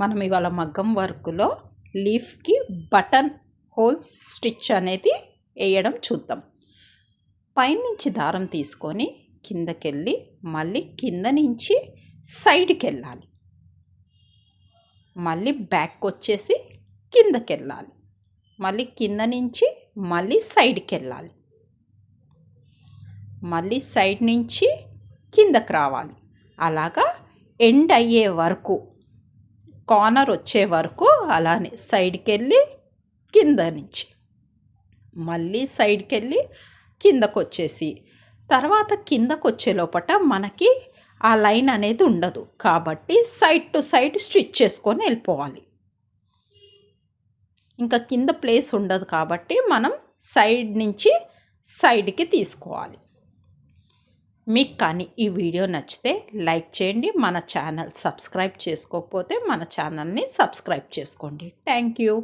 మనం ఇవాళ మగ్గం వర్క్లో లీఫ్కి బటన్ హోల్స్ స్టిచ్ అనేది వేయడం చూద్దాం. పైనుంచి దారం తీసుకొని కిందకెళ్ళి మళ్ళీ కింద నుంచి సైడ్కి వెళ్ళాలి, మళ్ళీ బ్యాక్ వచ్చేసి కిందకెళ్ళాలి, మళ్ళీ కింద నుంచి మళ్ళీ సైడ్కి వెళ్ళాలి, మళ్ళీ సైడ్ నుంచి కిందకి రావాలి. అలాగా ఎండ్ అయ్యే వరకు, కార్నర్ వచ్చే వరకు అలానే సైడ్కి వెళ్ళి కింద నుంచి మళ్ళీ సైడ్కి వెళ్ళి కిందకు వచ్చేసి, తర్వాత కిందకు వచ్చే లోపల మనకి ఆ లైన్ అనేది ఉండదు కాబట్టి సైడ్ టు సైడ్ స్టిచ్ చేసుకొని వెళ్ళిపోవాలి. ఇంకా కింద ప్లేస్ ఉండదు కాబట్టి మనం సైడ్ నుంచి సైడ్కి తీసుకోవాలి. మీకు కానీ ఈ వీడియో నచ్చితే లైక్ చేయండి. మన ఛానల్ సబ్స్క్రైబ్ చేసుకోకపోతే మన ఛానల్ని సబ్స్క్రైబ్ చేసుకోండి. Thank you.